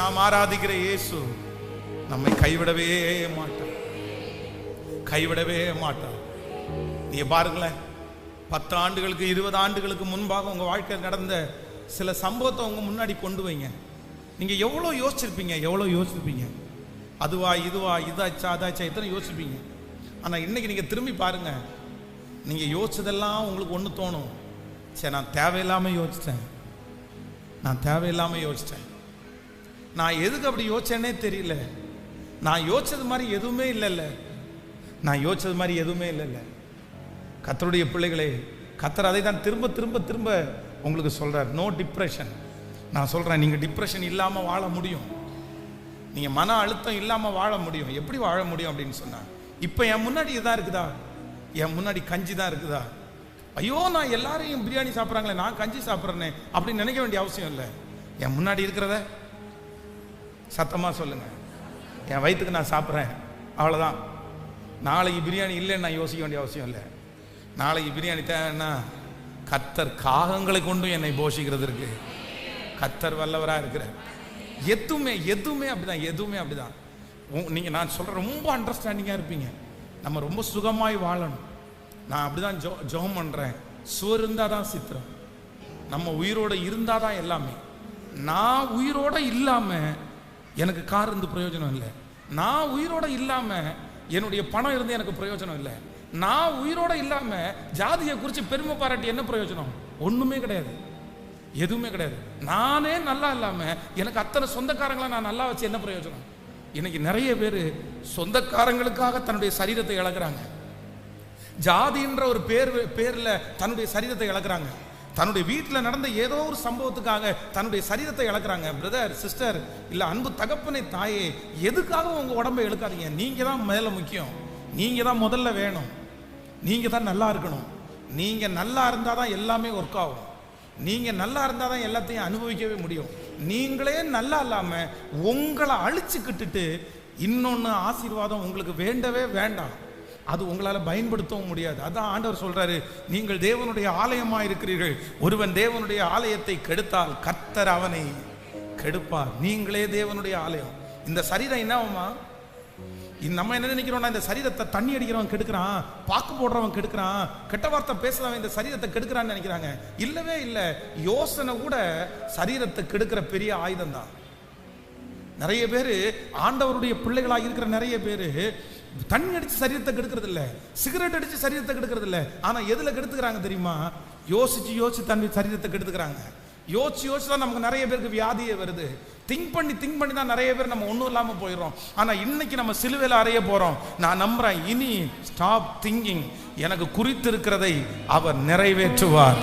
நாம் ஆராதிக்கிற இயேசு நம்மை கைவிடவே மாட்டார், கைவிடவே மாட்டார். நீங்க பாருங்களேன், 10 ஆண்டுகளுக்கு 20 ஆண்டுகளுக்கு முன்பாக உங்க வாழ்க்கையில் நடந்த சில சம்பவத்தை உங்க முன்னாடி கொண்டு வைங்க. நீங்க எவ்வளவு யோசிச்சிருப்பீங்க, அதுவா இதுவா இதாச்சா அதாச்சா எத்தனை யோசிப்பீங்க. ஆனா இன்னைக்கு நீங்க திரும்பி பாருங்க, நீங்க யோசிச்சதெல்லாம் உங்களுக்கு ஒன்று தோணும், சரி நான் தேவையில்லாம யோசிச்சேன், நான் எதுக்கு அப்படி யோசிச்சேன்னே தெரியல, நான் யோசிச்சது மாதிரி எதுவுமே இல்லைல்ல. கர்த்தருடைய பிள்ளைகளே, கர்த்தர் அதை தான் திரும்ப திரும்ப திரும்ப உங்களுக்கு சொல்றார், நோ டிப்ரெஷன். நான் சொல்றேன், நீங்க டிப்ரெஷன் இல்லாம வாழ முடியும், நீங்க மன அழுத்தம் இல்லாம வாழ முடியும். எப்படி வாழ முடியும் அப்படின்னு சொன்னா, இப்ப என் முன்னாடி இதான் இருக்குதா, என் முன்னாடி கஞ்சி தான் இருக்குதா, ஐயோ நான் எல்லாரையும் பிரியாணி சாப்பிட்றாங்களே நான் கஞ்சி சாப்பிட்றேனே அப்படின்னு நினைக்க வேண்டிய அவசியம் இல்லை. என் முன்னாடி இருக்கிறத சத்தமா சொல்லுங்க, என் வயிற்றுக்கு நான் சாப்பிட்றேன், அவ்வளோதான். நாளைக்கு பிரியாணி இல்லைன்னு நான் யோசிக்க வேண்டிய அவசியம் இல்லை. நாளைக்கு பிரியாணி தேவைன்னா கர்த்தர் காகங்களை கொண்டு என்னை போஷிக்கிறதுக்கு கர்த்தர் வல்லவராக இருக்கிறார். எதுவுமே அப்படிதான். நீங்கள் நான் சொல்கிற ரொம்ப அண்டர்ஸ்டாண்டிங்காக இருப்பீங்க. நம்ம ரொம்ப சுகமாய் வாழணும். நான் அப்படிதான் ஜெபம் பண்ணுறேன், சுவர் இருந்தால் தான் சித்திரம், நம்ம உயிரோடு இருந்தால் தான் எல்லாமே. நான் உயிரோடு இல்லாமல் எனக்கு கார் இருந்து பிரயோஜனம் இல்லை, நான் உயிரோடு இல்லாமல் என்னுடைய பணம் இருந்து எனக்கு பிரயோஜனம் இல்லை, நான் உயிரோடு இல்லாமல் ஜாதியை குறித்து பெருமை பாராட்டி என்ன பிரயோஜனம்? ஒன்றுமே கிடையாது, எதுவுமே கிடையாது. நானே நல்லா இல்லாமல் எனக்கு அத்தனை சொந்தக்காரங்களை நான் நல்லா வச்சு என்ன பிரயோஜனம்? இன்னைக்கு நிறைய பேர் சொந்தக்காரங்களுக்காக தன்னுடைய சரீரத்தை இழக்கிறாங்க, ஜாதின்ற ஒரு பேரில் தன்னுடைய சரீரத்தை இழக்கிறாங்க, தன்னுடைய வீட்டில் நடந்த ஏதோ ஒரு சம்பவத்துக்காக தன்னுடைய சரீரத்தை இழக்கிறாங்க. பிரதர், சிஸ்டர், இல்லை அன்பு தகப்பனை, தாயே, எதுக்காக உங்கள் உடம்பை இழுக்காதீங்க. நீங்கள் தான் மேலே முக்கியம், நீங்கள் தான் முதல்ல வேணும், நீங்கள் தான் நல்லா இருக்கணும். நீங்கள் நல்லா இருந்தால் தான் எல்லாமே ஒர்க் ஆகும், நீங்கள் நல்லா இருந்தால் தான் எல்லாத்தையும் அனுபவிக்கவே முடியும். நீங்களே நல்லா இல்லாமல் உங்களை அழிச்சுக்கிட்டுட்டு இன்னொன்று ஆசீர்வாதம் உங்களுக்கு வேண்டவே வேண்டாம், அது உங்களால் பயன்படுத்தவும் முடியாது. அதான் ஆண்டவர் சொல்றாரு, நீங்கள் தேவனுடைய ஆலயமாக இருக்கிறீர்கள், ஒருவன் தேவனுடைய ஆலயத்தை கெடுத்தால் கர்த்தர் அவனை கெடுப்பார். நீங்களே தேவனுடைய ஆலயம். இந்த சரீரம் என்னவாமா, நம்ம என்ன நினைக்கிறோம்னா, இந்த சரீரத்தை தண்ணி அடிக்கிறவன் கெடுக்கிறான், பாக்கு போடுறவன் கெடுக்கிறான், கெட்ட வார்த்தை பேசுறவன் இந்த சரீரத்தை கெடுக்கிறான்னு நினைக்கிறாங்க. இல்லவே இல்லை. யோசனை கூட சரீரத்தை கெடுக்கிற பெரிய ஆயுதம் தான். நிறைய பேர் ஆண்டவருடைய பிள்ளைகளாக இருக்கிற நிறைய பேர் தண்ணி அடிச்சு சரீரத்தை கெடுக்கிறது இல்லை, சிகரெட் அடிச்சு சரீரத்தை கெடுக்கிறது இல்லை. ஆனா எதுல கெடுத்துக்கிறாங்க தெரியுமா? யோசிச்சு தன் சரீரத்தை கெடுத்துக்கிறாங்க. யோசிச்சு தான் நமக்கு நிறைய பேருக்கு வியாதியே வருது. திங்க் பண்ணி தான் நிறைய பேர் நம்ம ஒன்றும் இல்லாமல் போயிடுறோம். ஆனால் இன்னைக்கு நம்ம சிலுவையில் அறைய போறோம். நான் நம்புறேன், இனி ஸ்டாப் திங்கிங். எனக்கு குறித்திருக்கிறதை அவர் நிறைவேற்றுவார்.